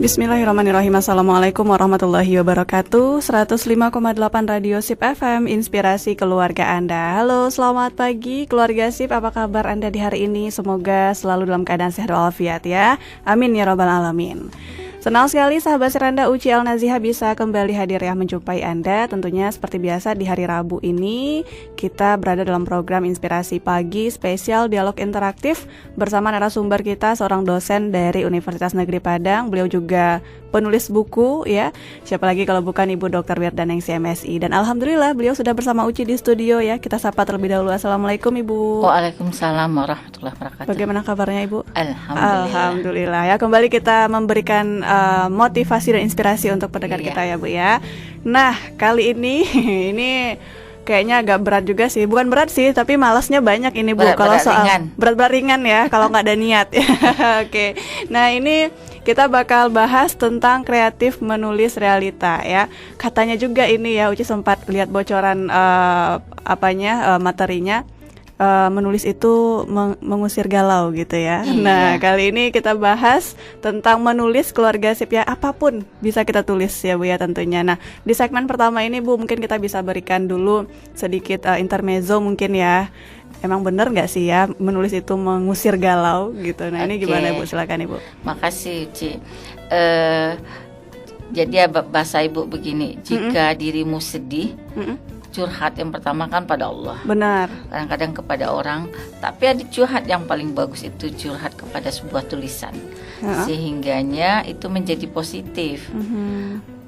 Bismillahirrahmanirrahim. Assalamualaikum warahmatullahi wabarakatuh. 105,8 Radio Sip FM, inspirasi keluarga Anda. Halo, selamat pagi keluarga Sip. Apa kabar Anda di hari ini? Semoga selalu dalam keadaan sehat walafiat ya. Amin ya rabbal alamin. Senang sekali sahabat Seranda, Uci Al-Naziha bisa kembali hadir ya menjumpai Anda. Tentunya seperti biasa di hari Rabu ini kita berada dalam program Inspirasi Pagi spesial dialog interaktif bersama narasumber kita, seorang dosen dari Universitas Negeri Padang. Beliau juga penulis buku ya. Siapa lagi kalau bukan Ibu Dr. Wirdanengsi MSI. Dan alhamdulillah beliau sudah bersama Uci di studio ya. Kita sapa terlebih dahulu. Assalamualaikum Ibu. Waalaikumsalam warahmatullahi wabarakatuh. Bagaimana kabarnya Ibu? Alhamdulillah. Alhamdulillah ya. Kembali kita memberikan motivasi dan inspirasi untuk pendengar kita ya Bu ya. Nah kali ini ini kayaknya agak berat juga sih. Bukan berat sih, tapi malasnya banyak ini Bu. Kalau soal berat-berat ringan ya, kalau nggak ada niat. Oke. Nah ini kita bakal bahas tentang kreatif menulis realita ya. Katanya juga ini ya, Uci sempat lihat bocoran materinya. Menulis itu mengusir galau gitu ya. Iya. Nah kali ini kita bahas tentang menulis keluarga Sip ya. Apapun bisa kita tulis ya Bu ya tentunya. Nah di segmen pertama ini Bu mungkin kita bisa berikan dulu sedikit intermezzo mungkin ya. Emang bener gak sih ya menulis itu mengusir galau gitu. Nah ini gimana Bu, silakan Ibu. Makasih Ci. Jadi bahasa Ibu begini, jika dirimu sedih, curhat yang pertama kan pada Allah. Benar. Kadang-kadang kepada orang, tapi ada curhat yang paling bagus itu curhat kepada sebuah tulisan, sehingganya itu menjadi positif.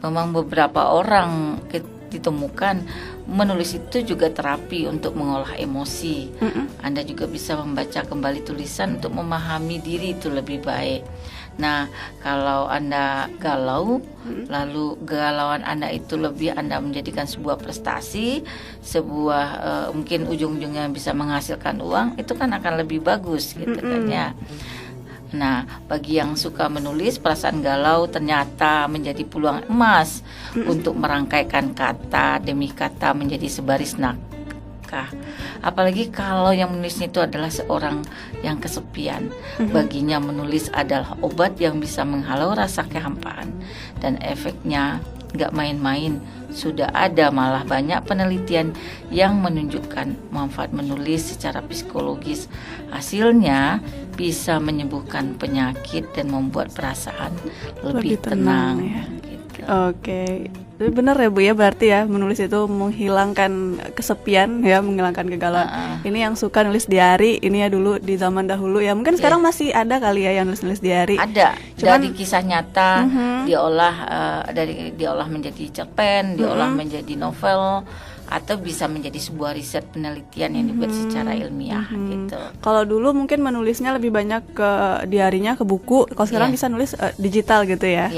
Memang beberapa orang ditemukan menulis itu juga terapi untuk mengolah emosi. Anda juga bisa membaca kembali tulisan untuk memahami diri itu lebih baik. Nah, kalau Anda galau, lalu kegalauan Anda itu lebih Anda menjadikan sebuah prestasi, sebuah mungkin ujung-ujungnya bisa menghasilkan uang, itu kan akan lebih bagus gitu kan ya. Nah, bagi yang suka menulis, perasaan galau ternyata menjadi peluang emas untuk merangkaikan kata demi kata menjadi sebaris naskah. Apalagi kalau yang menulisnya itu adalah seorang yang kesepian. Baginya menulis adalah obat yang bisa menghalau rasa kehampaan. Dan efeknya gak main-main. Sudah ada malah banyak penelitian yang menunjukkan manfaat menulis secara psikologis. Hasilnya bisa menyembuhkan penyakit dan membuat perasaan lebih tenang ya. Gitu. Oke. Benar ya Bu ya, berarti ya menulis itu menghilangkan kesepian ya, menghilangkan kegalauan. Ini yang suka nulis diary, ini ya dulu di zaman dahulu ya. Mungkin sekarang masih ada kali ya yang nulis diary. Ada. Cuman, dari kisah nyata diolah menjadi cerpen, diolah menjadi novel, atau bisa menjadi sebuah riset penelitian yang dibuat secara ilmiah gitu. Kalau dulu mungkin menulisnya lebih banyak ke diarinya, ke buku. Kalau sekarang bisa nulis digital gitu ya.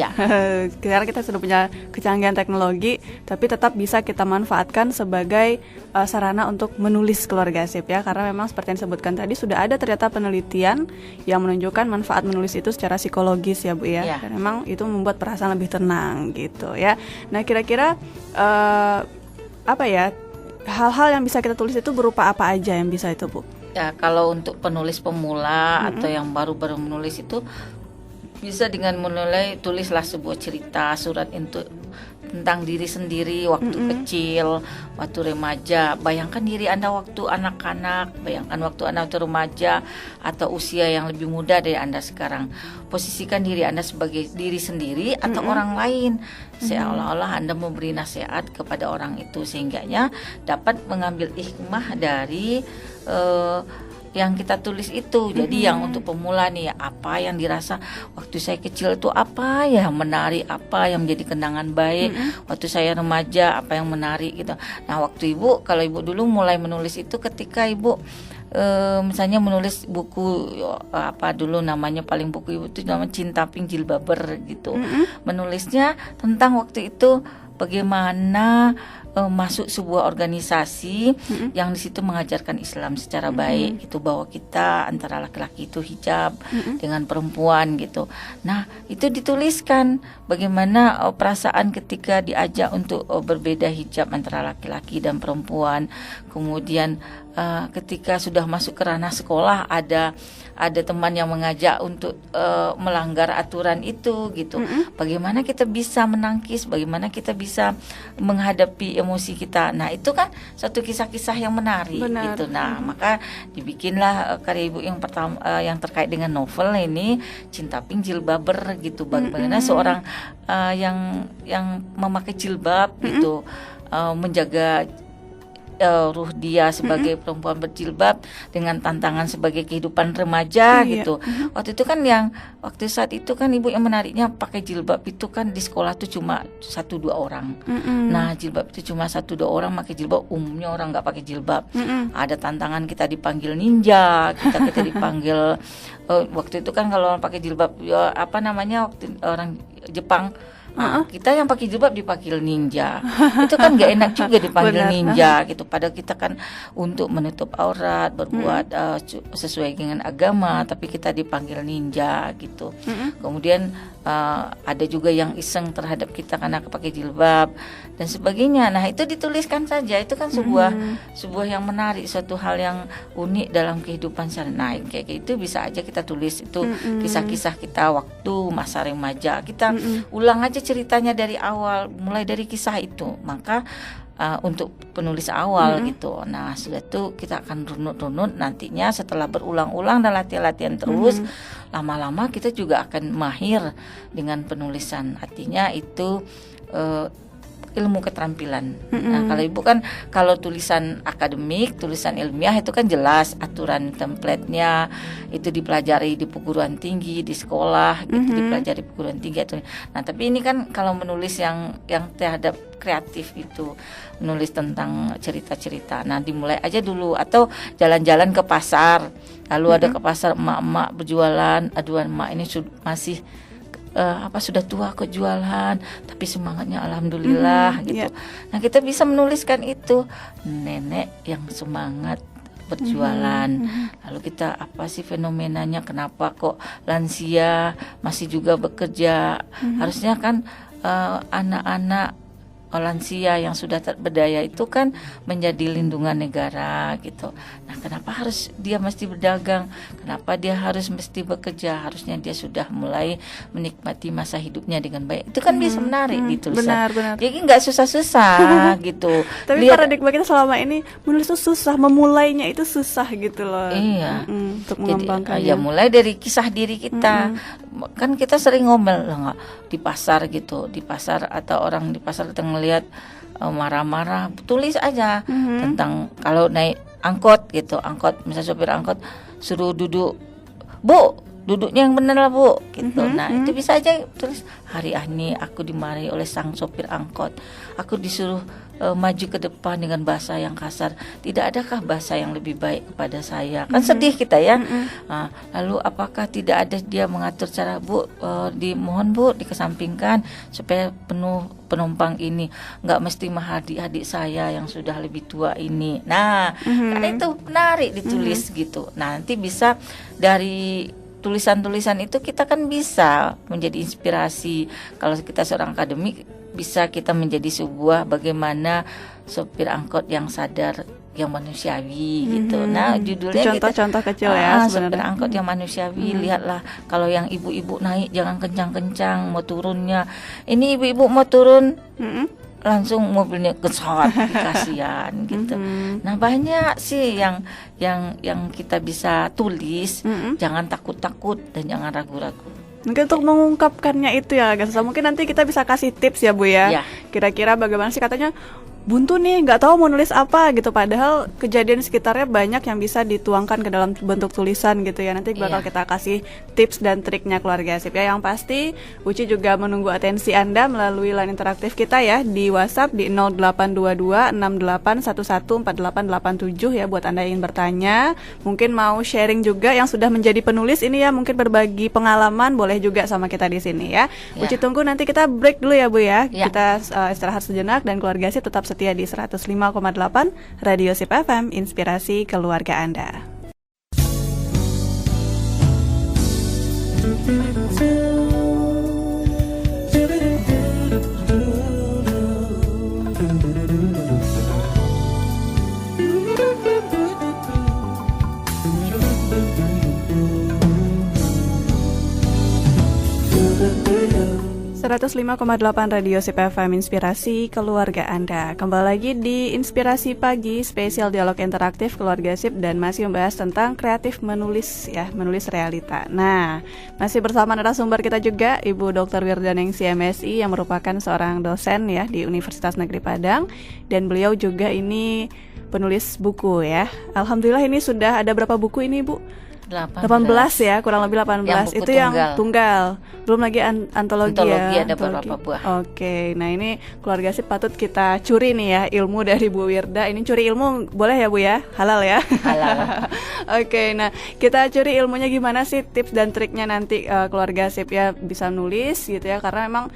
Sekarang kita sudah punya kecanggihan teknologi, tapi tetap bisa kita manfaatkan sebagai sarana untuk menulis keluarga Sip ya. Karena memang seperti yang disebutkan tadi sudah ada ternyata penelitian yang menunjukkan manfaat menulis itu secara psikologis ya Bu ya. Dan memang itu membuat perasaan lebih tenang gitu ya. Nah kira-kira hal-hal yang bisa kita tulis itu berupa apa aja yang bisa itu Bu? Ya kalau untuk penulis pemula atau yang baru-baru menulis itu bisa dengan tulislah sebuah cerita, surat tentang diri sendiri waktu kecil, waktu remaja. Bayangkan diri Anda waktu anak-anak, bayangkan waktu Anda waktu remaja atau usia yang lebih muda dari Anda sekarang. Posisikan diri Anda sebagai diri sendiri atau orang lain. Seolah-olah Anda memberi nasihat kepada orang itu, sehingganya dapat mengambil hikmah dari yang kita tulis itu. Jadi yang untuk pemula nih, apa yang dirasa waktu saya kecil itu, apa yang menarik, apa yang menjadi kenangan baik waktu saya remaja, apa yang menarik gitu. Nah waktu kalau ibu dulu mulai menulis itu ketika ibu misalnya menulis buku dulu namanya, paling buku ibu itu namanya Cinta Pink Jilbaber gitu. Menulisnya tentang waktu itu bagaimana masuk sebuah organisasi yang di situ mengajarkan Islam secara baik gitu, bahwa kita antara laki-laki itu hijab dengan perempuan gitu. Nah, itu dituliskan bagaimana perasaan ketika diajak untuk berbeda hijab antara laki-laki dan perempuan. Kemudian ketika sudah masuk ke ranah sekolah, ada teman yang mengajak untuk melanggar aturan itu gitu. Bagaimana kita bisa menangkis, bagaimana kita bisa menghadapi emosi kita. Nah, itu kan satu kisah-kisah yang menarik. Benar. Gitu. Nah, maka dibikinlah karya ibu yang pertama yang terkait dengan novel ini, Cinta Pink Jilbaber gitu. Bagaimana seorang yang memakai jilbab gitu menjaga ruh dia sebagai perempuan berjilbab dengan tantangan sebagai kehidupan remaja gitu. Waktu saat itu kan ibu yang menariknya, pakai jilbab itu kan di sekolah tuh cuma 1-2 orang. Nah, jilbab itu cuma 1-2 orang pakai jilbab, umumnya orang nggak pakai jilbab. Ada tantangan, kita dipanggil ninja, kita dipanggil waktu itu kan kalau orang pakai jilbab waktu orang Jepang. Nah, kita yang pakai jilbab dipanggil ninja. Itu kan gak enak juga dipanggil ninja gitu. Padahal kita kan untuk menutup aurat, berbuat sesuai dengan agama, tapi kita dipanggil ninja gitu. Kemudian ada juga yang iseng terhadap kita karena pakai jilbab dan sebagainya. Nah, itu dituliskan saja. Itu kan sebuah yang menarik, suatu hal yang unik dalam kehidupan sehari-hari. Nah, kayak itu bisa aja kita tulis itu kisah-kisah kita waktu masa remaja. Kita ulang aja ceritanya dari awal, mulai dari kisah itu. Maka untuk penulis awal gitu. Nah, sudah itu kita akan runut-runut nantinya setelah berulang-ulang dan latihan-latihan terus, lama-lama kita juga akan mahir dengan penulisan. Artinya itu ilmu keterampilan. Nah, kalau ibu kan kalau tulisan akademik, tulisan ilmiah itu kan jelas aturan template-nya, itu dipelajari di perguruan tinggi, di sekolah gitu, dipelajari di perguruan tinggi itu. Nah, tapi ini kan kalau menulis yang terhadap kreatif itu, menulis tentang cerita-cerita. Nah, dimulai aja dulu, atau jalan-jalan ke pasar. Lalu ada ke pasar emak-emak berjualan, aduan emak ini masih sudah tua kok jualan, tapi semangatnya alhamdulillah gitu. Nah, kita bisa menuliskan itu, nenek yang semangat berjualan. Lalu kita apa sih fenomenanya, kenapa kok lansia masih juga bekerja? Harusnya kan anak-anak lansia yang sudah berdaya itu kan menjadi lindungan negara gitu. Nah, kenapa harus dia mesti berdagang? Kenapa dia harus mesti bekerja? Harusnya dia sudah mulai menikmati masa hidupnya dengan baik. Itu kan bisa menarik di tulisan. Benar. Jadi nggak susah-susah gitu. Tapi paradigma kita selama ini menulis itu susah, memulainya itu susah gitu loh. Iya. Untuk mengembangkannya. Ya mulai dari kisah diri kita. Kan kita sering ngomel nggak di pasar gitu, di pasar atau orang di pasar kita ngelihat marah-marah, tulis aja tentang kalau naik angkot gitu, misalnya sopir angkot suruh duduk, Bu, duduknya yang benar lah Bu gitu. Nah, itu bisa aja tulis, hari ini aku dimarahi oleh sang sopir angkot, aku disuruh maju ke depan dengan bahasa yang kasar. Tidak adakah bahasa yang lebih baik kepada saya? Kan sedih kita ya. Lalu apakah tidak ada dia mengatur cara, Bu, dimohon Bu dikesampingkan supaya penumpang ini nggak mesti adik saya yang sudah lebih tua ini. Nah, karena itu menarik ditulis gitu. Nah, nanti bisa dari tulisan-tulisan itu kita kan bisa menjadi inspirasi. Kalau kita seorang akademik, bisa kita menjadi sebuah bagaimana sopir angkot yang sadar, yang manusiawi gitu. Nah, judulnya contoh-contoh kecil ya sebenarnya. Sopir angkot yang manusiawi. Lihatlah kalau yang ibu-ibu naik jangan kencang-kencang, mau turunnya. Ini ibu-ibu mau turun, langsung mobilnya kesot, kasihan gitu. Nah, banyak sih yang kita bisa tulis. Jangan takut-takut dan jangan ragu-ragu. Mungkin untuk mengungkapkannya itu ya agak susah. Mungkin nanti kita bisa kasih tips ya Bu ya. Kira-kira bagaimana sih, katanya buntu nih, nggak tahu mau nulis apa gitu, padahal kejadian sekitarnya banyak yang bisa dituangkan ke dalam bentuk tulisan gitu ya. Nanti bakal kita kasih tips dan triknya keluarga Asip ya. Yang pasti Uci juga menunggu atensi Anda melalui line interaktif kita ya di WhatsApp di 082268114887 ya, buat Anda yang ingin bertanya, mungkin mau sharing juga yang sudah menjadi penulis ini ya, mungkin berbagi pengalaman, boleh juga sama kita di sini ya. Uci tunggu, nanti kita break dulu ya Bu ya. Kita istirahat sejenak dan keluarga Asip tetap setia di 105,8 Radio Sip FM, inspirasi keluarga Anda. Seratus 105,8 Radio Sip FM, inspirasi keluarga Anda. Kembali lagi di Inspirasi Pagi, spesial dialog interaktif keluarga Sip, dan masih membahas tentang kreatif menulis ya, menulis realita. Nah, masih bersama narasumber kita juga Ibu Dr. Wirdanengsi MSI yang merupakan seorang dosen ya di Universitas Negeri Padang, dan beliau juga ini penulis buku ya. Alhamdulillah, ini sudah ada berapa buku ini, Bu? 18 ya, kurang lebih 18. Itu yang tunggal. Belum lagi antologi ya. Ada beberapa buah. Oke, nah ini keluarga Sip patut kita curi nih ya ilmu dari Bu Wirda. Ini curi ilmu boleh ya Bu ya? Halal ya? Halal. Oke, nah kita curi ilmunya gimana sih, tips dan triknya nanti keluarga Sip ya bisa nulis gitu ya, karena emang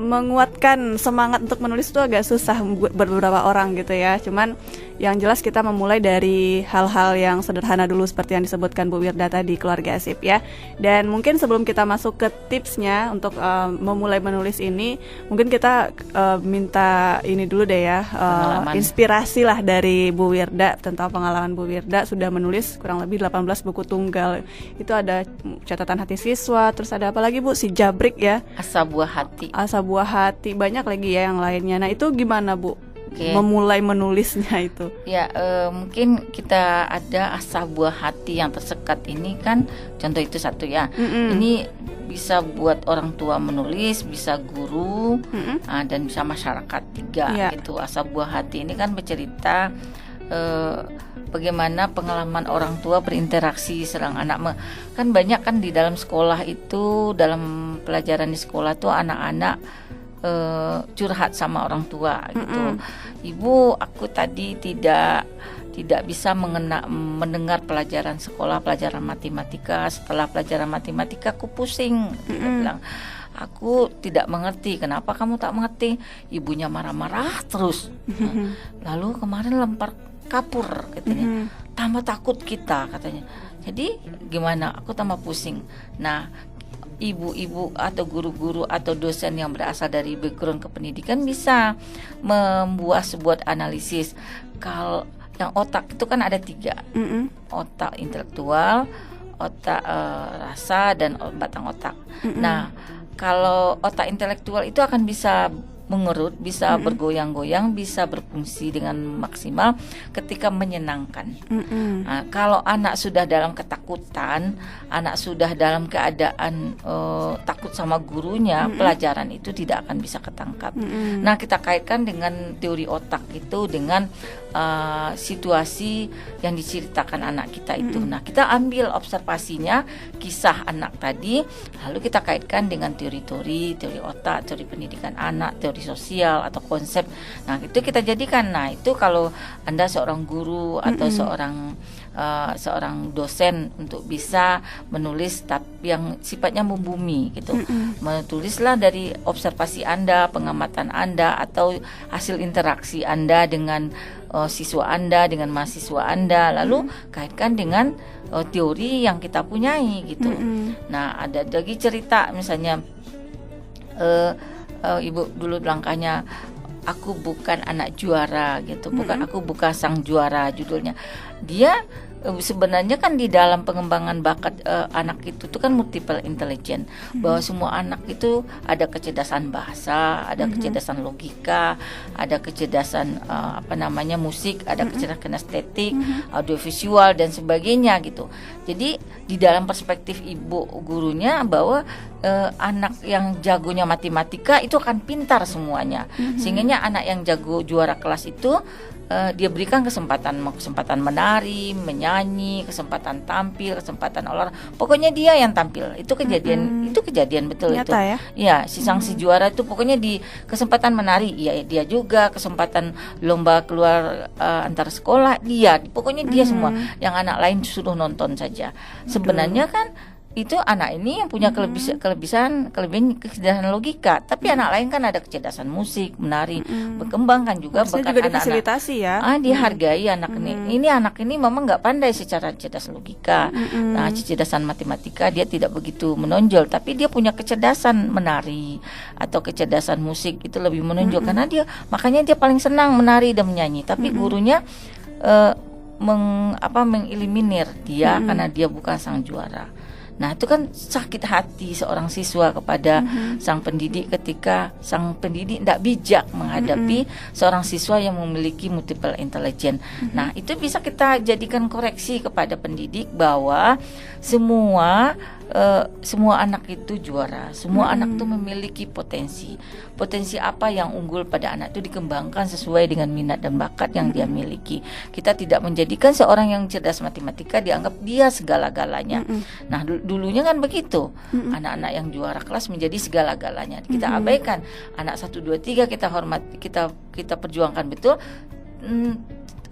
menguatkan semangat untuk menulis itu agak susah buat beberapa orang gitu ya. Cuman yang jelas kita memulai dari hal-hal yang sederhana dulu seperti yang disebutkan Bu Wirda tadi, keluarga Sip ya. Dan mungkin sebelum kita masuk ke tipsnya untuk memulai menulis ini, mungkin kita minta ini dulu deh ya, inspirasi lah dari Bu Wirda tentang pengalaman Bu Wirda sudah menulis kurang lebih 18 buku tunggal. Itu ada catatan hati siswa, terus ada apa lagi Bu? Si Jabrik ya. Asa buah hati, banyak lagi ya yang lainnya. Nah itu gimana Bu? Okay. Memulai menulisnya itu? Ya mungkin kita ada asa buah hati yang tersekat ini kan, contoh itu satu ya. Ini bisa buat orang tua menulis, bisa guru, dan bisa masyarakat tiga gitu. Asa buah hati ini kan bercerita bagaimana pengalaman orang tua berinteraksi serang anak. Kan banyak kan di dalam sekolah itu, dalam pelajaran di sekolah tuh anak-anak curhat sama orang tua gitu. Ibu, aku tadi tidak bisa mendengar pelajaran sekolah, pelajaran matematika. Setelah pelajaran matematika aku pusing. Dia bilang, aku tidak mengerti. Kenapa kamu tak mengerti? Ibunya marah-marah terus. Lalu kemarin lempar kapur katanya. Tambah takut kita katanya. Jadi gimana? Aku tambah pusing. Nah, ibu-ibu atau guru-guru atau dosen yang berasal dari background kependidikan bisa membuat sebuah analisis. Kalau yang otak itu kan ada 3, otak intelektual, otak rasa, dan batang otak. Nah, kalau otak intelektual itu akan bisa mengerut, bisa bergoyang-goyang, bisa berfungsi dengan maksimal ketika menyenangkan. Nah, kalau anak sudah dalam ketakutan, anak sudah dalam keadaan takut sama gurunya, pelajaran itu tidak akan bisa ketangkap. Nah, kita kaitkan dengan teori otak itu dengan situasi yang diceritakan anak kita itu. Nah, kita ambil observasinya, kisah anak tadi, lalu kita kaitkan dengan teori otak, teori pendidikan anak, teori sosial atau konsep. Nah, itu kita jadikan. Nah, itu kalau Anda seorang guru atau seorang dosen untuk bisa menulis tapi yang sifatnya membumi gitu. Menulislah dari observasi Anda, pengamatan Anda, atau hasil interaksi Anda dengan siswa Anda, dengan mahasiswa Anda, lalu kaitkan dengan teori yang kita punyai gitu. Nah, ada lagi cerita misalnya ibu dulu langkahnya, aku bukan anak juara gitu, aku bukan sang juara judulnya. Dia sebenarnya kan di dalam pengembangan bakat anak itu tuh kan multiple intelligence, bahwa semua anak itu ada kecerdasan bahasa, ada kecerdasan logika, ada kecerdasan musik, ada kecerdasan estetik, audiovisual dan sebagainya gitu. Jadi di dalam perspektif ibu gurunya bahwa anak yang jagonya matematika itu akan pintar semuanya, sehingga anak yang jago juara kelas itu dia berikan kesempatan menari, menyanyi, kesempatan tampil, kesempatan olahraga. Pokoknya dia yang tampil. Itu kejadian betul. Nyata, itu. Ya, si juara itu pokoknya di kesempatan menari, ya dia juga, kesempatan lomba keluar antar sekolah dia. Pokoknya dia semua. Yang anak lain suruh nonton saja. Sebenarnya kan itu anak ini yang punya kelebihan kecerdasan logika, tapi anak lain kan ada kecerdasan musik, menari, berkembang kan juga Harusnya bakat juga anak-anak. difasilitasi ya. Dihargai anak ini. Ini anak ini memang nggak pandai secara cerdas logika. Nah, kecerdasan matematika dia tidak begitu menonjol, tapi dia punya kecerdasan menari atau kecerdasan musik itu lebih menonjol karena makanya dia paling senang menari dan menyanyi. Tapi gurunya mengeliminir dia karena dia bukan sang juara. Nah, itu kan sakit hati seorang siswa kepada sang pendidik ketika sang pendidik tidak bijak menghadapi seorang siswa yang memiliki multiple intelligence. Nah, itu bisa kita jadikan koreksi kepada pendidik bahwa semua anak itu juara, semua anak itu memiliki potensi. Potensi apa yang unggul pada anak itu dikembangkan sesuai dengan minat dan bakat yang dia miliki. Kita tidak menjadikan seorang yang cerdas matematika dianggap dia segala-galanya. Nah, dulunya kan begitu. Anak-anak yang juara kelas menjadi segala-galanya. Kita abaikan anak 1 2 3 kita hormati, kita perjuangkan betul,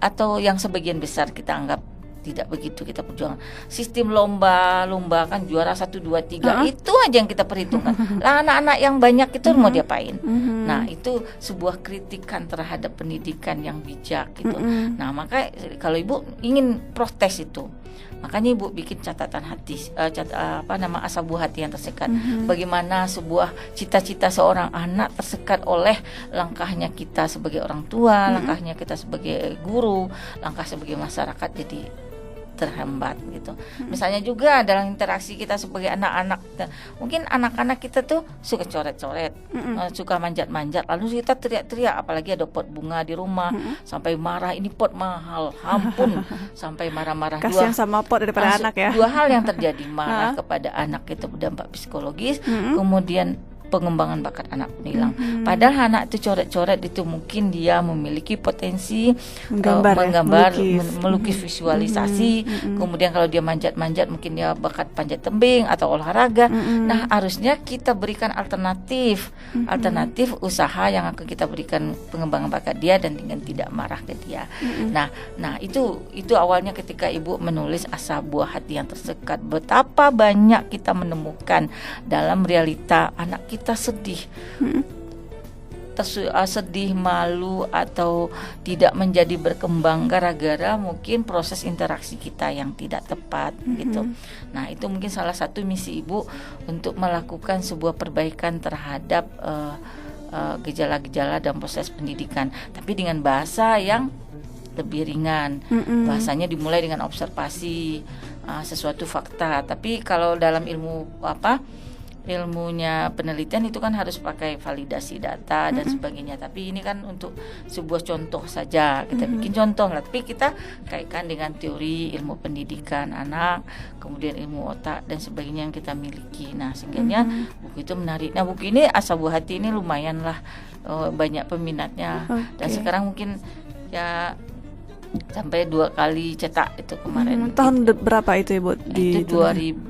atau yang sebagian besar kita anggap tidak begitu kita perjuangan. Sistem lomba kan juara 1 2 3 itu aja yang kita perhitungkan. Lah anak-anak yang banyak itu mau diapain? Nah, itu sebuah kritikan terhadap pendidikan yang bijak gitu. Nah, maka kalau Ibu ingin protes itu, makanya Ibu bikin catatan hati, asa buah hati yang tersekat. Bagaimana sebuah cita-cita seorang anak tersekat oleh langkahnya kita sebagai orang tua, langkahnya kita sebagai guru, langkah sebagai masyarakat jadi terhambat gitu. Misalnya juga dalam interaksi kita sebagai anak-anak, mungkin anak-anak kita tuh suka coret-coret, suka manjat-manjat, lalu kita teriak-teriak, apalagi ada pot bunga di rumah, sampai marah, ini pot mahal, ampun, sampai marah-marah. Kasihan sama pot daripada anak ya. Dua hal yang terjadi, marah kepada anak itu berdampak psikologis, kemudian pengembangan bakat anak pun hilang. Padahal anak itu coret-coret itu mungkin dia memiliki potensi menggambar, melukis visualisasi. Kemudian kalau dia manjat-manjat mungkin dia bakat panjat tebing atau olahraga. Nah, harusnya kita berikan alternatif usaha yang akan kita berikan pengembangan bakat dia dan dengan tidak marah ke dia. Nah, itu awalnya ketika Ibu menulis asa buah hati yang tersekat, betapa banyak kita menemukan dalam realita anak kita sedih, sedih, malu atau tidak menjadi berkembang gara-gara mungkin proses interaksi kita yang tidak tepat gitu. Nah, itu mungkin salah satu misi Ibu untuk melakukan sebuah perbaikan terhadap gejala-gejala dalam proses pendidikan, tapi dengan bahasa yang lebih ringan. Bahasanya dimulai dengan observasi sesuatu fakta. Tapi kalau dalam ilmunya penelitian itu kan harus pakai validasi data dan sebagainya. Tapi ini kan untuk sebuah contoh saja, kita bikin contoh lah. Tapi kita kaitkan dengan teori ilmu pendidikan anak, kemudian ilmu otak dan sebagainya yang kita miliki. Nah, sehingga buku itu menarik. Nah, buku ini Asa Buah Hati ini lumayan lah banyak peminatnya. Dan sekarang mungkin ya sampai 2 kali cetak itu kemarin. Tahun berapa itu Ibu? Itu 2014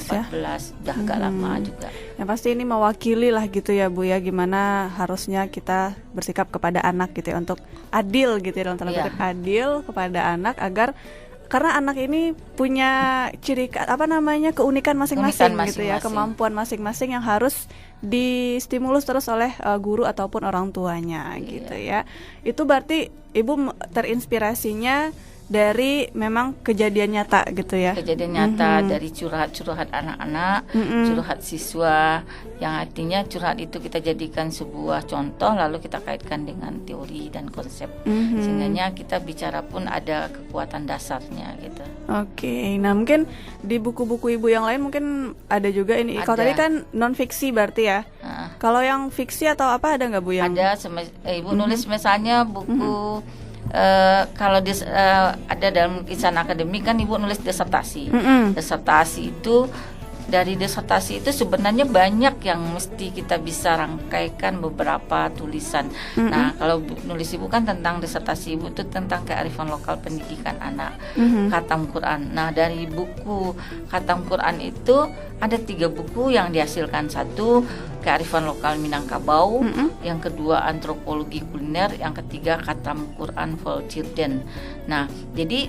ya. Udah agak lama juga. Yang pasti ini mewakili lah gitu ya Bu ya, gimana harusnya kita bersikap kepada anak gitu ya, untuk adil gitu ya, dalam tanda kutip adil kepada anak, agar karena anak ini punya keunikan masing-masing gitu ya, kemampuan masing-masing yang harus distimulus terus oleh guru ataupun orang tuanya gitu ya. Itu berarti Ibu terinspirasinya dari memang kejadian nyata gitu ya. Kejadian nyata dari curhat anak-anak, curhat siswa, yang artinya curhat itu kita jadikan sebuah contoh lalu kita kaitkan dengan teori dan konsep. Sehingga kita bicara pun ada kekuatan dasarnya gitu. Oke. Nah, mungkin di buku-buku Ibu yang lain mungkin ada juga ini. Kalau tadi kan non fiksi berarti ya. Kalau yang fiksi atau apa ada nggak Bu yang? Ada, Ibu nulis misalnya buku kalau ada dalam lisan akademik kan Ibu nulis disertasi. Disertasi itu, dari disertasi itu sebenarnya banyak yang mesti kita bisa rangkaikan beberapa tulisan. Nah, kalau nulis Ibu kan tentang disertasi Ibu itu tentang kearifan lokal pendidikan anak, Khatam Quran. Nah, dari buku Khatam Quran itu ada 3 buku yang dihasilkan. 1 kearifan lokal Minangkabau, yang kedua antropologi kuliner, yang ketiga Khatam Quran for Children. Nah, jadi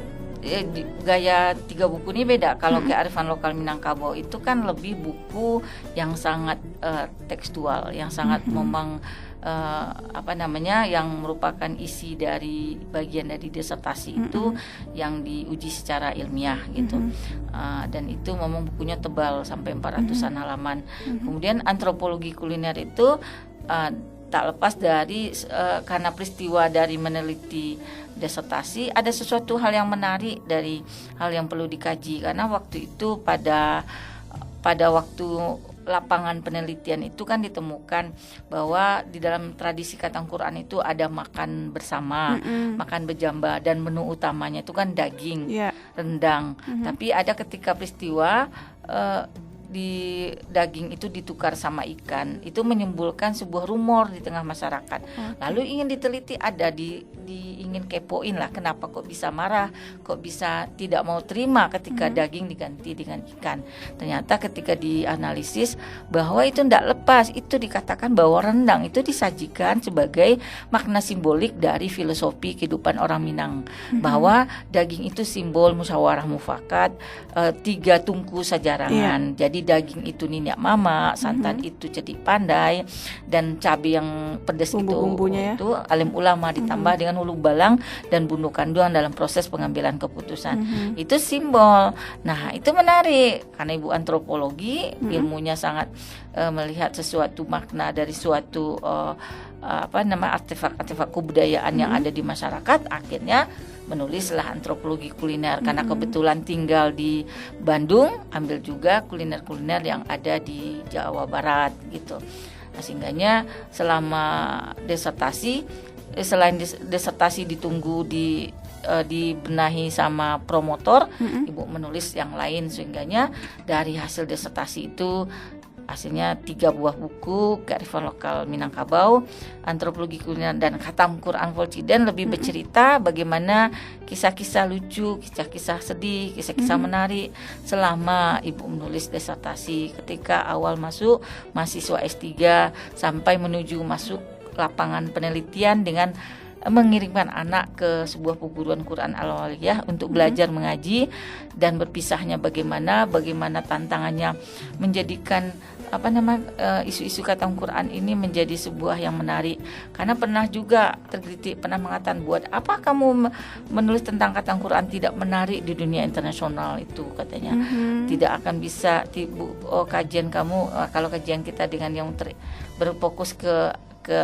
gaya 3 buku ini beda. Kalau kearifan lokal Minangkabau itu kan lebih buku yang sangat tekstual, yang sangat memang yang merupakan isi dari bagian dari disertasi itu yang diuji secara ilmiah gitu. Dan itu memang bukunya tebal sampai 400-an halaman. Kemudian antropologi kuliner itu tak lepas dari karena peristiwa dari meneliti disertasi, ada sesuatu hal yang menarik dari hal yang perlu dikaji, karena waktu itu pada waktu lapangan penelitian itu kan ditemukan bahwa di dalam tradisi Khatam Quran itu ada makan bersama, makan berjamba, dan menu utamanya itu kan daging, rendang. Tapi ada ketika peristiwa di daging itu ditukar sama ikan, itu menimbulkan sebuah rumor di tengah masyarakat. Lalu ingin diteliti, ingin kepoin lah, kenapa kok bisa marah, kok bisa tidak mau terima ketika daging diganti dengan ikan. Ternyata ketika dianalisis bahwa itu tidak lepas, itu dikatakan bahwa rendang itu disajikan sebagai makna simbolik dari filosofi kehidupan orang Minang, bahwa daging itu simbol musyawarah mufakat, 3 tungku sajarangan. Jadi daging itu ninyak mama, santan itu jadi pandai, dan cabai yang pedas itu alim ulama, ditambah dengan hulu balang dan bundu kanduang dalam proses pengambilan keputusan. Itu simbol. Nah, itu menarik karena ibu antropologi ilmunya sangat melihat sesuatu makna dari suatu artefak kebudayaan yang ada di masyarakat. Akhirnya menulislah antropologi kuliner, karena kebetulan tinggal di Bandung, ambil juga kuliner-kuliner yang ada di Jawa Barat gitu. Nah, sehingganya selama disertasi, selain disertasi ditunggu dibenahi sama promotor, ibu menulis yang lain, sehingganya dari hasil disertasi itu hasilnya 3 buah buku, kearifan lokal Minangkabau, antropologi kuliner, dan Khatam Quran Volciden, lebih bercerita bagaimana kisah-kisah lucu, kisah-kisah sedih, kisah-kisah menarik selama ibu menulis disertasi ketika awal masuk mahasiswa S3 sampai menuju masuk lapangan penelitian dengan mengirimkan anak ke sebuah perguruan Quran Al-Waliyah untuk belajar mengaji, dan berpisahnya bagaimana tantangannya menjadikan isu-isu Khatam Quran ini menjadi sebuah yang menarik. Karena pernah juga terkritik, pernah mengatakan, buat apa kamu menulis tentang Khatam Quran tidak menarik di dunia internasional itu, katanya. Tidak akan bisa kajian kamu, kalau kajian kita dengan yang berfokus ke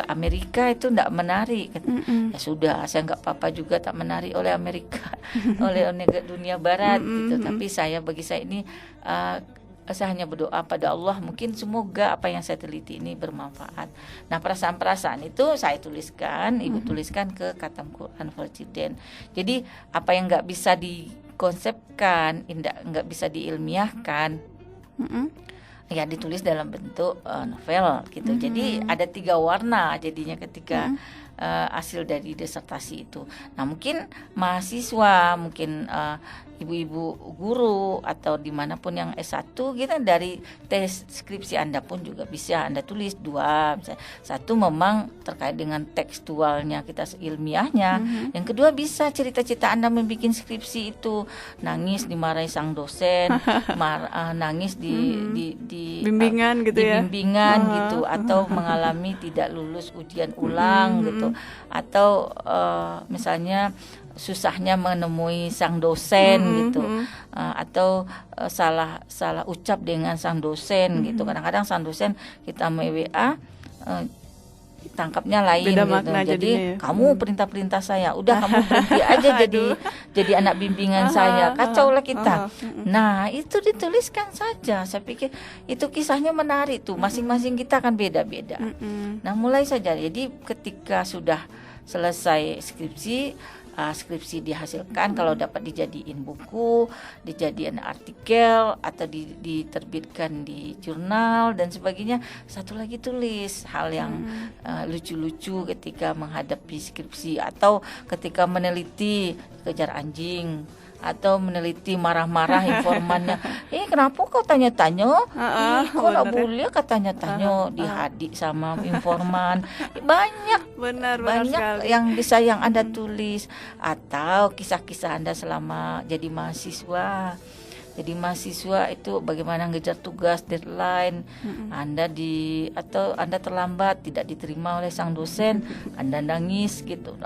Amerika itu tidak menarik. Ya sudah, saya nggak apa-apa juga tak menarik oleh Amerika, oleh dunia Barat gitu. Tapi bagi saya ini saya hanya berdoa pada Allah, mungkin semoga apa yang saya teliti ini bermanfaat. Nah, perasaan-perasaan itu saya tuliskan, ibu tuliskan ke Khatam Quran Volciden. Jadi apa yang nggak bisa dikonsepkan, nggak bisa diilmiahkan, ya ditulis dalam bentuk novel gitu. Jadi ada 3 warna jadinya ketika hasil dari disertasi itu. Nah, mungkin mahasiswa, mungkin ibu-ibu guru atau dimanapun yang S1 gitu, dari tes skripsi Anda pun juga bisa Anda tulis 2, misalnya. 1 memang terkait dengan tekstualnya, kita ilmiahnya. Yang kedua bisa cerita-cerita Anda membuat skripsi itu, nangis dimarahi sang dosen, nangis di bimbingan gitu ya. Bimbingan gitu, atau mengalami tidak lulus ujian ulang gitu, atau misalnya susahnya menemui sang dosen gitu, atau salah ucap dengan sang dosen gitu. Kadang-kadang sang dosen kita WA tangkapnya lain beda gitu. Makna jadi jadinya, ya. Kamu perintah saya, udah kamu berhenti aja jadi anak bimbingan saya, kacau lah kita. Nah, itu dituliskan saja. Saya pikir itu kisahnya menarik tuh, masing-masing kita kan beda-beda. Nah, mulai saja. Jadi ketika sudah selesai skripsi dihasilkan, kalau dapat dijadiin buku, dijadiin artikel, atau diterbitkan di jurnal dan sebagainya. Satu lagi tulis hal yang lucu-lucu ketika menghadapi skripsi, atau ketika meneliti kejar anjing, atau meneliti marah-marah informannya. Kenapa kau tanya-tanya? Kau nggak boleh katanya-tanya di hadik sama informan. Banyak Benar banyak sekali. yang bisa yang Anda tulis, atau kisah-kisah Anda selama jadi mahasiswa. Jadi mahasiswa itu bagaimana ngejar tugas, deadline, atau Anda terlambat, tidak diterima oleh sang dosen, Anda nangis gitu.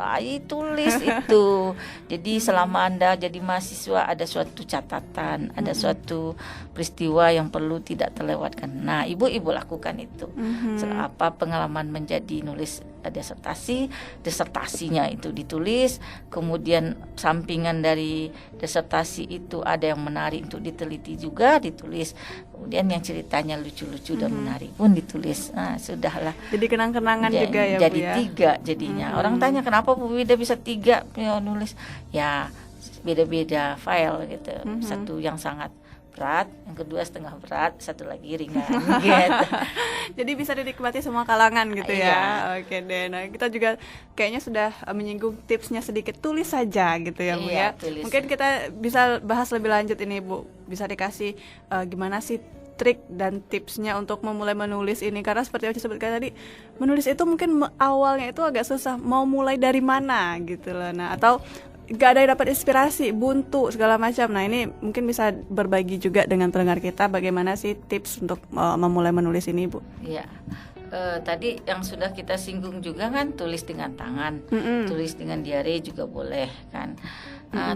Tulis itu. Jadi selama Anda jadi mahasiswa ada suatu catatan, ada suatu peristiwa yang perlu tidak terlewatkan. Nah, ibu-ibu lakukan itu. Apa pengalaman menjadi nulis disertasinya itu ditulis, kemudian sampingan dari disertasi itu ada yang menarik untuk diteliti juga ditulis, kemudian yang ceritanya lucu-lucu dan menarik pun ditulis. Nah, sudahlah. Jadi kenang-kenangan juga ya, jadi Bu ya. 3 jadinya. Orang tanya kenapa Bu Wida bisa 3 nulis? Ya beda-beda file gitu. Satu yang sangat berat, yang kedua setengah berat, satu lagi ringan gitu. Jadi bisa dinikmati semua kalangan gitu ya. Iya. Oke deh. Nah, kita juga kayaknya sudah menyinggung tipsnya sedikit, tulis saja gitu ya, Bu ya. Tulis. Mungkin kita bisa bahas lebih lanjut ini, Bu. Bisa dikasih gimana sih trik dan tipsnya untuk memulai menulis ini, karena seperti yang saya sebutkan tadi, menulis itu mungkin awalnya itu agak susah, mau mulai dari mana gitu loh. Nah, atau gak ada yang dapat inspirasi, buntu segala macam. Nah, ini mungkin bisa berbagi juga dengan pendengar kita bagaimana sih tips untuk memulai menulis ini, Bu. Iya. Tadi yang sudah kita singgung juga kan, tulis dengan tangan, tulis dengan diare juga boleh kan.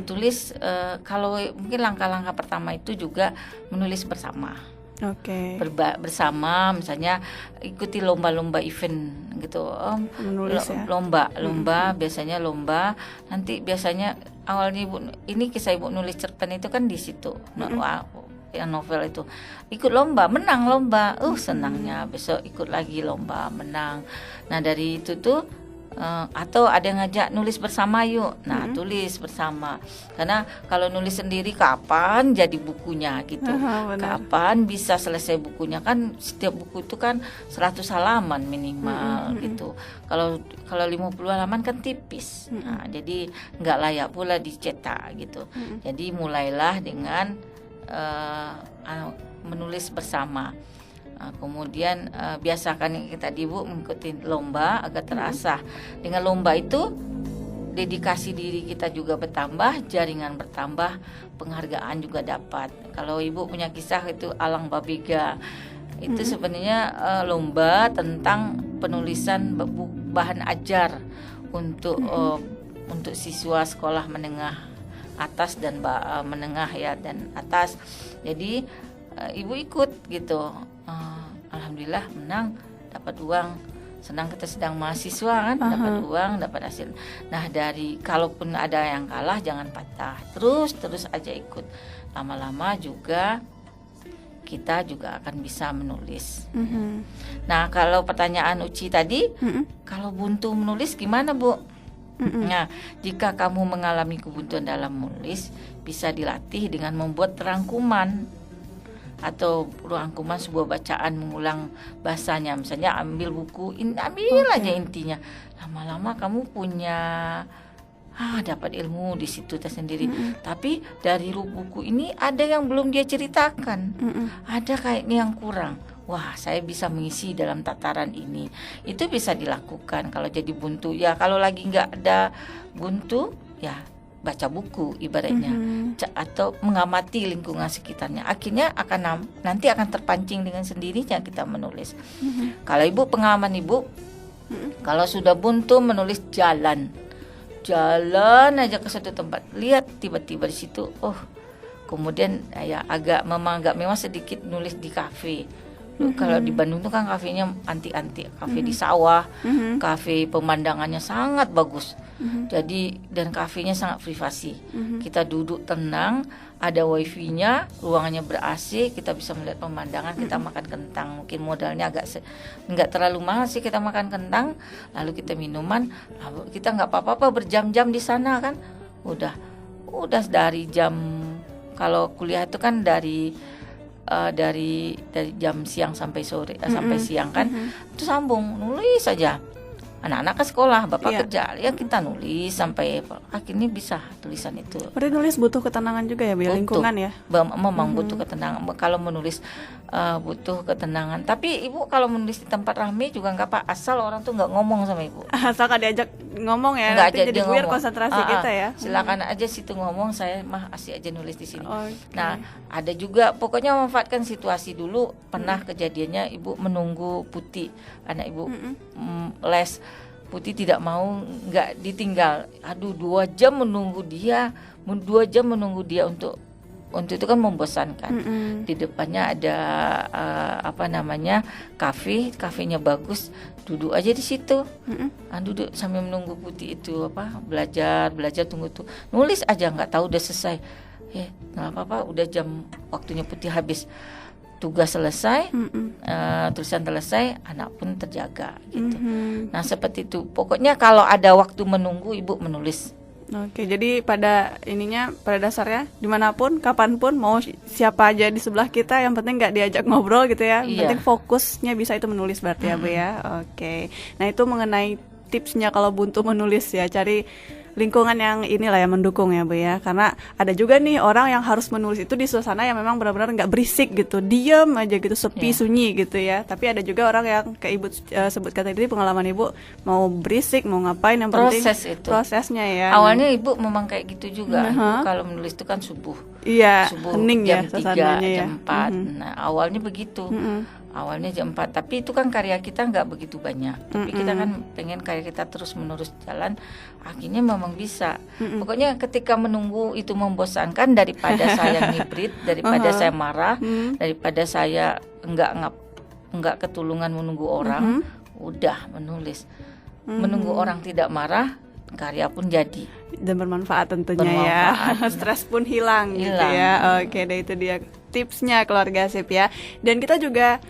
Tulis kalau mungkin langkah-langkah pertama itu juga menulis bersama. Oke. Bersama, misalnya ikuti lomba-lomba event gitu. Menulis ya. Lomba biasanya lomba. Nanti biasanya awalnya Ibu, ini kisah Ibu nulis cerpen itu kan di situ. Yang novel itu ikut lomba, menang lomba. Senangnya besok ikut lagi lomba, menang. Nah, dari itu tuh atau ada yang ngajak nulis bersama yuk. Nah, tulis bersama. Karena kalau nulis sendiri kapan jadi bukunya gitu. Kapan bisa selesai bukunya, kan setiap buku itu kan 100 halaman minimal gitu. Kalau 50 halaman kan tipis. Nah, jadi nggak layak pula dicetak gitu. Jadi mulailah dengan menulis bersama. Kemudian biasakan kita Bu mengikuti lomba agar terasa. Dengan lomba itu dedikasi diri kita juga bertambah, jaringan bertambah, penghargaan juga dapat. Kalau Ibu punya kisah itu Alang Babega, itu sebenarnya lomba tentang penulisan bahan ajar untuk siswa sekolah menengah atas dan menengah ya dan atas. Jadi Ibu ikut gitu. Alhamdulillah menang, dapat uang. Senang, kita sedang mahasiswa kan, dapat uang, dapat hasil. Nah, dari kalaupun ada yang kalah jangan patah, terus aja ikut. Lama-lama juga kita juga akan bisa menulis. Nah, kalau pertanyaan Uci tadi, kalau buntu menulis gimana, Bu? Nah, jika kamu mengalami kebuntuan dalam menulis, bisa dilatih dengan membuat rangkuman atau rangkuman sebuah bacaan, mengulang bahasanya. Misalnya ambil buku, ambil aja intinya. Lama-lama kamu punya dapat ilmu di situ tersendiri. Tapi dari buku ini ada yang belum dia ceritakan, ada kayaknya yang kurang. Wah, saya bisa mengisi dalam tataran ini. Itu bisa dilakukan kalau jadi buntu. Ya, kalau lagi nggak ada buntu, ya baca buku ibaratnya, atau mengamati lingkungan sekitarnya. Akhirnya nanti akan terpancing dengan sendirinya kita menulis. Kalau Ibu, pengalaman Ibu, kalau sudah buntu menulis jalan aja ke satu tempat, lihat tiba-tiba di situ, kemudian ya agak memang sedikit nulis di kafe. Kalau di Bandung tuh kan kafenya antik-antik, kafe di sawah, kafe pemandangannya sangat bagus. Jadi dan kafenya sangat privasi. Kita duduk tenang, ada wifi-nya, ruangannya ber-AC, kita bisa melihat pemandangan, kita makan kentang. Mungkin modalnya nggak terlalu mahal sih, kita makan kentang, lalu kita minuman, lalu kita nggak apa-apa berjam-jam di sana kan. Udah dari jam, kalau kuliah itu kan dari jam siang sampai sore, sampai siang kan, itu sambung nulis saja. anak-anak ke sekolah, bapak kerja, ya kita nulis sampai akhirnya bisa tulisan itu. Berarti nulis butuh ketenangan juga ya, lingkungan ya? Memang butuh ketenangan. Kalau menulis butuh ketenangan. Tapi ibu kalau menulis di tempat ramai juga nggak apa, asal orang tuh nggak ngomong sama ibu. Asal kan diajak ngomong ya, nggak nanti jadi buyar konsentrasi kita ya. Silakan aja situ ngomong, saya mah asik aja nulis di sini. Nah, ada juga pokoknya memanfaatkan situasi dulu. Pernah kejadiannya ibu menunggu Putih, anak ibu les. Putih tidak mau, nggak ditinggal. Aduh, 2 jam menunggu dia untuk itu kan membosankan. Di depannya ada kafenya bagus, duduk aja di situ. Duduk sambil menunggu Putih itu belajar tunggu tuh. Nulis aja, nggak tahu udah selesai. Nggak apa-apa, udah jam waktunya Putih habis. Tugas selesai, tulisan selesai, anak pun terjaga gitu. Nah seperti itu. Pokoknya kalau ada waktu menunggu, ibu menulis. Oke, jadi pada dasarnya dimanapun, kapanpun, mau siapa aja di sebelah kita, yang penting nggak diajak ngobrol gitu ya. Yang penting fokusnya bisa itu menulis berarti ya Bu ya. Oke, nah itu mengenai tipsnya kalau buntu menulis ya, cari lingkungan yang inilah yang mendukung ya Bu ya, karena ada juga nih orang yang harus menulis itu di suasana yang memang benar-benar nggak berisik gitu, diem aja gitu, sepi sunyi gitu ya. Tapi ada juga orang yang kayak Ibu sebutkan tadi, pengalaman Ibu mau berisik mau ngapain, yang penting prosesnya ya. Awalnya Ibu memang kayak gitu juga. Kalau menulis itu kan subuh hening jam ya 3, jam 4. Nah awalnya begitu. Awalnya jam 4, tapi itu kan karya kita nggak begitu banyak. Tapi kita kan pengen karya kita terus menerus jalan, akhirnya memang bisa. Pokoknya ketika menunggu itu membosankan, daripada saya ngibrit, daripada saya marah, daripada saya nggak ketulungan menunggu orang, udah menulis. Menunggu orang tidak marah, karya pun jadi. Dan bermanfaat tentunya ya. Stres pun hilang gitu ya. Oke, deh itu dia tipsnya keluarga sip ya. Dan kita juga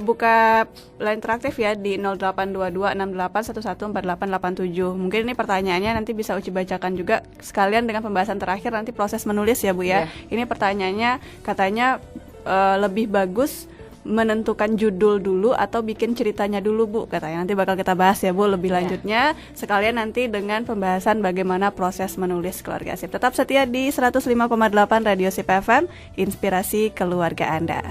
buka line interaktif ya di 082268114887. Mungkin ini pertanyaannya nanti bisa Uci bacakan juga sekalian dengan pembahasan terakhir nanti proses menulis ya Bu ya. Ini pertanyaannya katanya lebih bagus menentukan judul dulu atau bikin ceritanya dulu Bu, katanya. Nanti bakal kita bahas ya Bu lebih lanjutnya, sekalian nanti dengan pembahasan bagaimana proses menulis keluarga sip. Tetap setia di 105,8 Radio Sip FM, inspirasi keluarga Anda.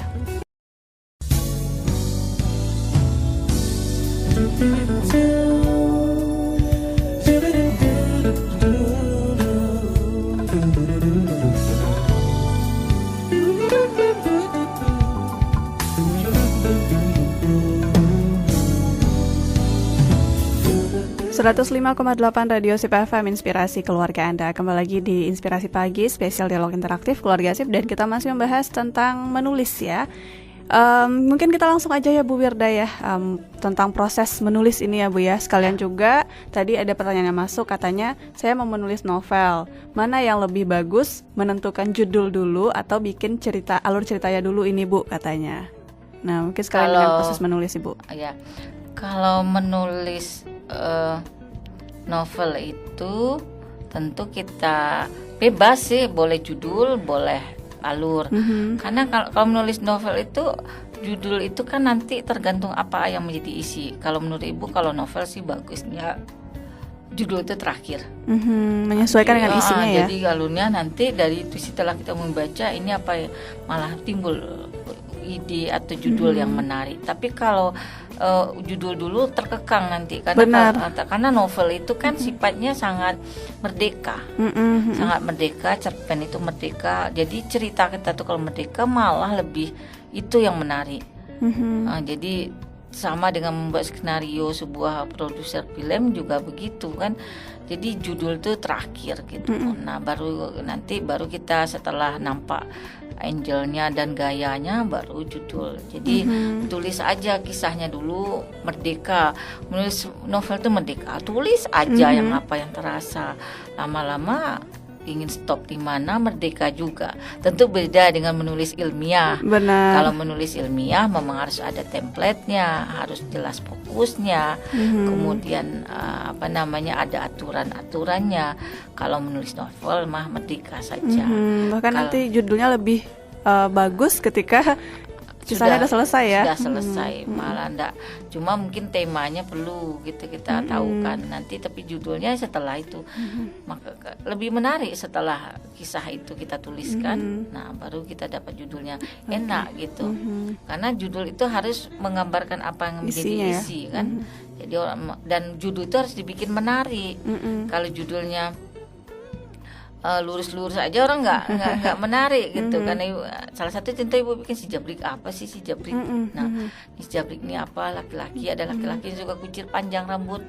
105,8 Radio Sip FM, inspirasi keluarga Anda. Kembali lagi di Inspirasi Pagi, spesial dialog interaktif keluarga Sip, dan kita masih membahas tentang menulis ya. Mungkin kita langsung aja ya Bu Wirda ya, tentang proses menulis ini ya Bu ya. Sekalian juga tadi ada pertanyaan yang masuk, katanya saya mau menulis novel, mana yang lebih bagus, menentukan judul dulu atau bikin alur ceritanya dulu ini Bu, katanya. Nah mungkin sekalian dengan proses menulis Ibu. Ya, kalau menulis novel itu tentu kita bebas sih, boleh judul, boleh alur. Karena kalau menulis novel itu judul itu kan nanti tergantung apa yang menjadi isi. Kalau menurut Ibu, kalau novel sih bagusnya judul itu terakhir. Menyesuaikan dengan isinya ya. Jadi alurnya nanti dari itu setelah kita membaca ini apa ya, malah timbul ide atau judul yang menarik. Tapi kalau judul dulu terkekang nanti, karena novel itu kan sifatnya sangat merdeka, sangat merdeka, cerpen itu merdeka. Jadi cerita kita tuh kalau merdeka malah lebih itu yang menarik. Jadi sama dengan membuat skenario sebuah produser film juga begitu kan. Jadi judul itu terakhir gitu. Nah baru kita setelah nampak angelnya dan gayanya baru judul. Jadi tulis aja kisahnya dulu, merdeka. Menulis novel itu merdeka, tulis aja yang apa yang terasa. Lama-lama ingin stop di mana, merdeka juga. Tentu beda dengan menulis ilmiah. Benar. Kalau menulis ilmiah memang harus ada template-nya, harus jelas fokusnya, kemudian ada aturan-aturannya. Kalau menulis novel mah merdeka saja. Bahkan nanti judulnya lebih bagus ketika kisahnya udah selesai ya. Sudah selesai, malah enggak. Cuma mungkin temanya perlu gitu kita tahu kan nanti, tapi judulnya setelah itu maka lebih menarik setelah kisah itu kita tuliskan. Nah, baru kita dapat judulnya enak gitu. Karena judul itu harus menggambarkan apa yang menjadi Isinya, isi kan. Jadi orang, dan judul itu harus dibikin menarik. Kalau judulnya lurus-lurus aja orang nggak menarik gitu. Karena salah satu cinta ibu bikin si Jabrik, apa sih si Jabrik? Nah, si Jabrik ini apa? Laki-laki, ada laki-laki yang suka kucir panjang rambut,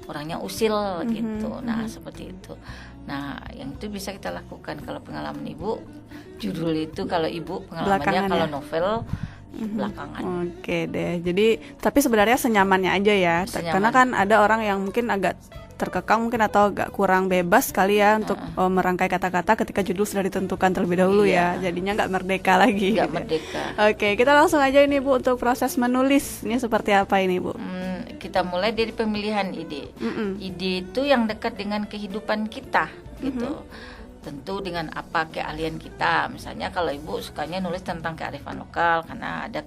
orangnya usil gitu. Nah, seperti itu. Nah, yang itu bisa kita lakukan kalau pengalaman ibu. Judul itu kalau ibu pengalamannya, kalau novel belakangan. Oke deh. Jadi tapi sebenarnya senyamannya aja ya. Karena kan ada orang yang mungkin agak terkekang mungkin atau agak kurang bebas kali ya untuk merangkai kata-kata ketika judul sudah ditentukan terlebih dahulu ya. Jadinya nggak merdeka lagi. Nggak merdeka. Oke, kita langsung aja ini Bu untuk proses menulisnya seperti apa ini Bu? Kita mulai dari pemilihan ide. Ide itu yang dekat dengan kehidupan kita gitu. Tentu dengan apa keahlian kita. Misalnya kalau ibu sukanya nulis tentang kearifan lokal karena ada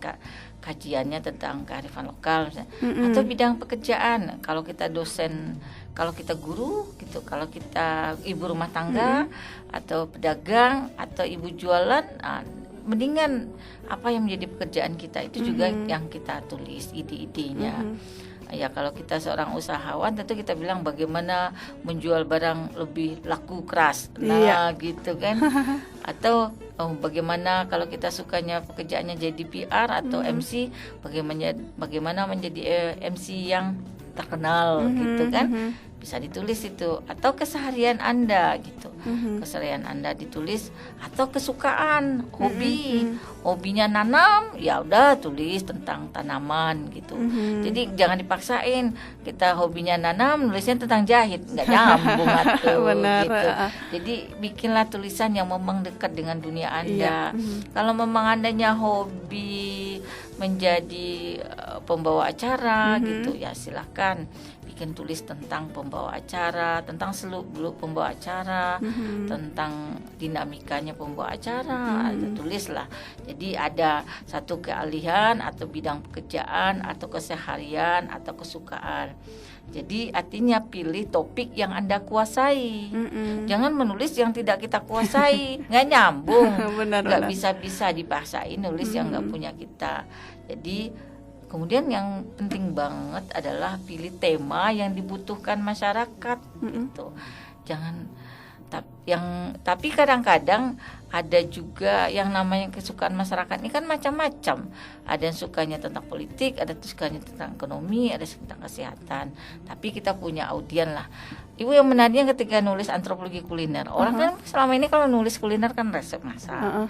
kajiannya tentang kearifan lokal misalnya. Atau bidang pekerjaan, kalau kita dosen, kalau kita guru gitu, kalau kita ibu rumah tangga atau pedagang atau ibu jualan, mendingan apa yang menjadi pekerjaan kita itu juga yang kita tulis ide-idenya. Ya, kalau kita seorang usahawan tentu kita bilang bagaimana menjual barang lebih laku keras, gitu kan. Atau bagaimana kalau kita sukanya pekerjaannya jadi PR atau MC, bagaimana menjadi MC yang terkenal gitu kan. Bisa ditulis itu, atau keseharian Anda gitu. Keseharian Anda ditulis, atau kesukaan, hobinya nanam, ya udah tulis tentang tanaman gitu. Jadi jangan dipaksain kita hobinya nanam, nulisnya tentang jahit, nggak nyambung atuh. Benar. Gitu. Jadi bikinlah tulisan yang memang dekat dengan dunia Anda. Kalau memang Andanya hobi menjadi pembawa acara gitu, ya silahkan bikin tulis tentang pembawa acara, tentang seluk-beluk pembawa acara, tentang dinamikanya pembawa acara, tulislah. Jadi ada satu keahlian atau bidang pekerjaan atau keseharian atau kesukaan. Jadi artinya pilih topik yang Anda kuasai. Jangan menulis yang tidak kita kuasai, nggak nyambung, nggak bisa dipaksain nulis yang nggak punya kita. Jadi kemudian yang penting banget adalah pilih tema yang dibutuhkan masyarakat gitu. Jangan tapi kadang-kadang ada juga yang namanya kesukaan masyarakat ini kan macam-macam. Ada yang sukanya tentang politik, ada yang sukanya tentang ekonomi, ada yang tentang kesehatan. Tapi kita punya audien lah. Ibu yang menariknya ketika nulis antropologi kuliner. Orang kan selama ini kalau nulis kuliner kan resep masak.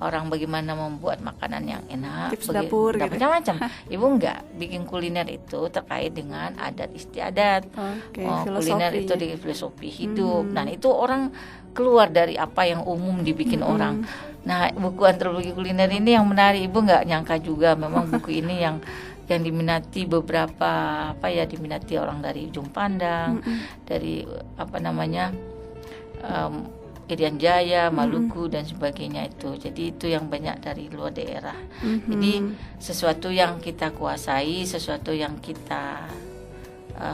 Orang bagaimana membuat makanan yang enak, tips dapur gitu. Macam-macam. Ibu enggak bikin kuliner itu terkait dengan adat istiadat. Kuliner itu di filosofi hidup. Dan itu orang keluar dari apa yang umum dibikin orang. Nah, buku antropologi kuliner ini yang menarik. Ibu nggak nyangka juga memang buku ini yang diminati beberapa diminati orang dari Ujung Pandang, dari Irian Jaya, Maluku dan sebagainya itu. Jadi itu yang banyak dari luar daerah. Jadi sesuatu yang kita kuasai, sesuatu yang kita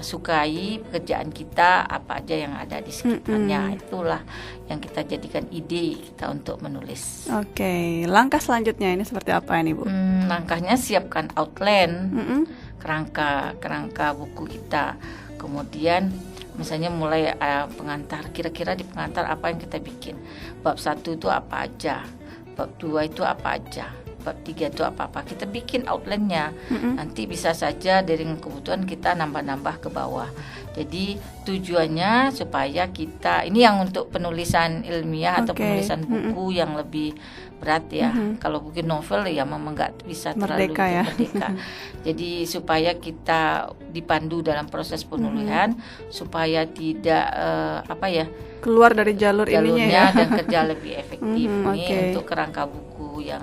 sukai, pekerjaan kita apa aja yang ada di sekitarnya, itulah yang kita jadikan ide kita untuk menulis. Oke, langkah selanjutnya ini seperti apa ini Bu? Langkahnya siapkan outline, kerangka buku kita. Kemudian misalnya mulai pengantar, kira-kira di pengantar apa yang kita bikin. Bab 1 itu apa aja, bab 2 itu apa aja, bab 3 itu apa-apa. Kita bikin outline-nya. Nanti bisa saja dari kebutuhan kita nambah-nambah ke bawah. Jadi tujuannya supaya kita, ini yang untuk penulisan ilmiah atau penulisan buku yang lebih berat ya. Kalau bikin novel ya memang nggak bisa terlalu merdeka. Jadi supaya kita dipandu dalam proses penulisan, supaya tidak keluar dari jalurnya ya, dan kerja lebih efektif. Ini untuk kerangka buku yang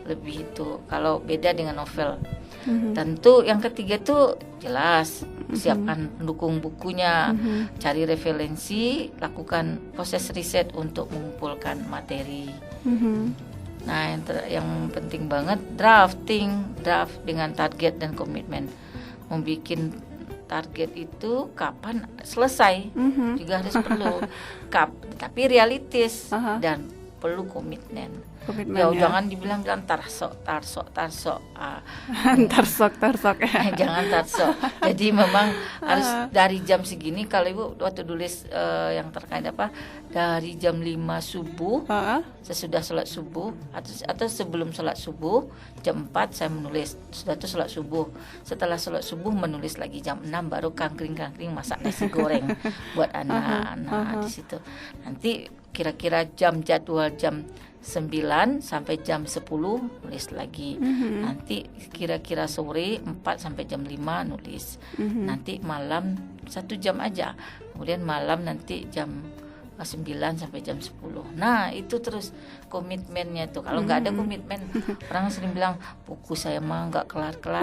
lebih itu. Kalau beda dengan novel. Tentu yang ketiga tuh jelas siapkan pendukung bukunya, cari referensi, lakukan proses riset untuk mengumpulkan materi. Nah, yang penting banget draft dengan target dan komitmen. Membikin target itu kapan selesai juga harus perlu tapi realistis dan perlu komitmen. Ya, jangan dibilang tarsok. tarsok ya. Jangan tarsok. Jadi memang harus dari jam segini. Kalau Ibu waktu tulis yang terkait dari jam 5 subuh, sesudah sholat subuh atau sebelum sholat subuh jam 4 saya menulis. Sudah itu sholat subuh. Setelah sholat subuh menulis lagi jam 6 baru kangkring masak nasi goreng buat anak. Di situ nanti kira-kira jadwal jam 9 sampai jam 10 nulis lagi. Nanti kira-kira sore 4 sampai jam 5 nulis. Nanti malam 1 jam aja. Kemudian malam nanti jam 9 sampai jam 10. Nah, itu terus komitmennya tuh. Kalau nggak ada komitmen, orang sering bilang buku saya mah nggak kelar-kelar,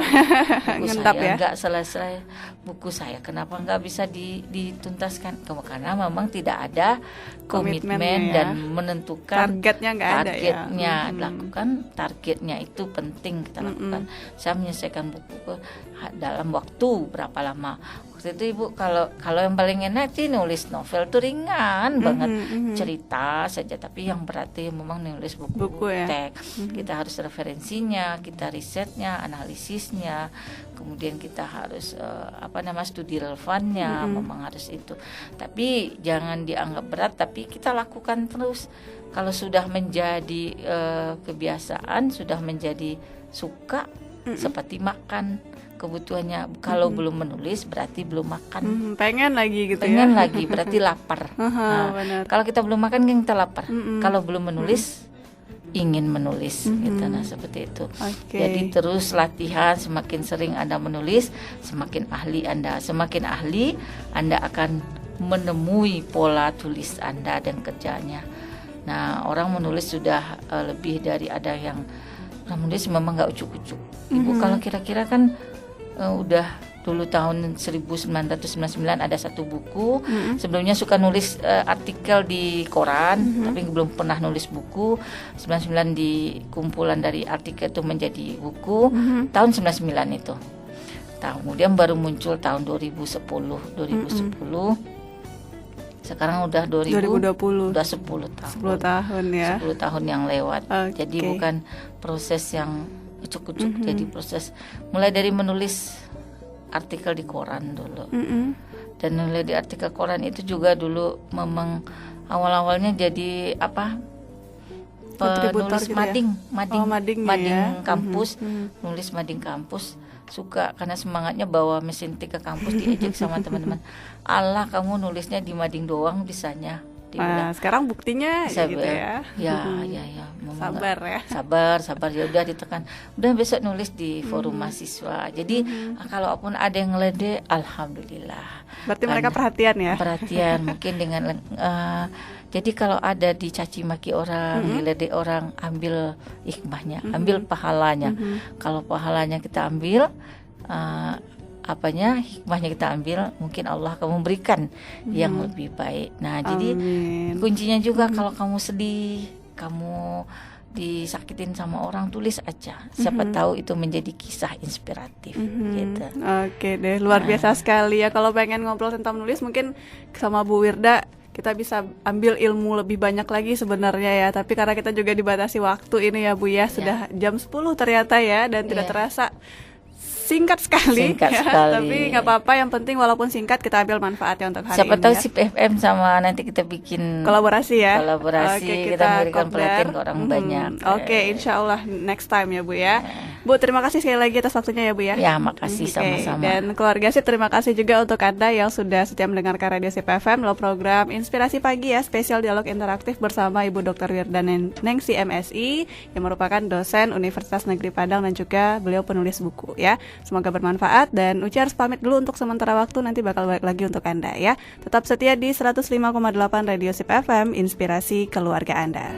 buku saya nggak selesai, buku saya kenapa nggak bisa dituntaskan? Karena memang tidak ada komitmen dan menentukan targetnya nggak ada ya. Lakukan targetnya itu penting kita lakukan. Saya menyelesaikan buku dalam waktu berapa lama. Waktu itu Ibu kalau yang paling enak sih nulis novel tuh ringan banget, cerita saja, tapi yang berarti memang nulis buku ya? Teks. Kita harus referensinya, kita risetnya, analisisnya, kemudian kita harus studi relevannya, memang harus itu. Tapi jangan dianggap berat, tapi kita lakukan terus. Kalau sudah menjadi kebiasaan, sudah menjadi suka, seperti makan kebutuhannya. Kalau belum menulis berarti belum makan. Pengen lagi gitu pengen lagi berarti lapar. Kalau kita belum makan kan kita lapar. Kalau belum menulis ingin menulis gitu. Nah, seperti itu. Jadi terus latihan, semakin sering Anda menulis, semakin ahli Anda. Semakin ahli Anda akan menemui pola tulis Anda dan kerjanya. Nah, orang menulis sudah lebih dari ada yang orang menulis memang nggak ucuk-ucuk. Ibu kalau kira-kira kan udah dulu tahun 1999 ada satu buku. Sebelumnya suka nulis artikel di koran, tapi belum pernah nulis buku. 99 di kumpulan dari artikel itu menjadi buku. Tahun 99 itu. Kemudian baru muncul tahun 2010. Sekarang udah 2020. Udah 10 tahun. 10 tahun ya. 10 tahun yang lewat. Jadi bukan proses yang ucuk-ucuk, jadi proses mulai dari menulis artikel di koran dulu. Dan mulai di artikel koran itu juga dulu memang awal-awalnya jadi penulis gitu mading kampus, nulis mading kampus. Suka karena semangatnya bawa mesin tik ke kampus, diejek sama teman-teman. Allah, kamu nulisnya di mading doang bisanya. Nah, sekarang buktinya gitu ya. Ya. Sabar ya. Sabar ya, udah ditekan. Udah besok nulis di forum mahasiswa. Jadi kalaupun ada yang ngeledek, alhamdulillah. Berarti mereka perhatian ya. Perhatian mungkin dengan jadi kalau ada dicaci maki orang, diledek orang, ambil hikmahnya, ambil pahalanya. Kalau pahalanya kita ambil, hikmahnya kita ambil, mungkin Allah akan memberikan yang lebih baik. Nah, jadi kuncinya juga kalau kamu sedih, kamu disakitin sama orang, tulis aja. Siapa tahu itu menjadi kisah inspiratif gitu. Oke deh, luar biasa sekali ya. Kalau pengen ngobrol tentang menulis mungkin sama Bu Wirda kita bisa ambil ilmu lebih banyak lagi sebenarnya ya. Tapi karena kita juga dibatasi waktu ini ya Bu ya, sudah jam 10 ternyata ya, dan tidak terasa singkat sekali. Tapi nggak apa-apa, yang penting walaupun singkat kita ambil manfaatnya untuk hari Siapa ini. Siapa tahu SIP FM sama nanti kita bikin kolaborasi ya. Kita memberikan pelatihan ke orang banyak. Oke, insya Allah next time ya Bu ya. Bu, terima kasih sekali lagi atas waktunya ya Bu ya. Ya, makasih sama-sama. Dan keluarga SIP, terima kasih juga untuk Anda yang sudah setia mendengarkan Radio SIP FM, lo program Inspirasi Pagi ya, spesial dialog interaktif bersama Ibu Dr. Wirda Nengsi MSI yang merupakan dosen Universitas Negeri Padang dan juga beliau penulis buku ya. Semoga bermanfaat, dan Uci harus pamit dulu untuk sementara waktu, nanti bakal balik lagi untuk Anda ya. Tetap setia di 105,8 Radio SIP FM, Inspirasi Keluarga Anda.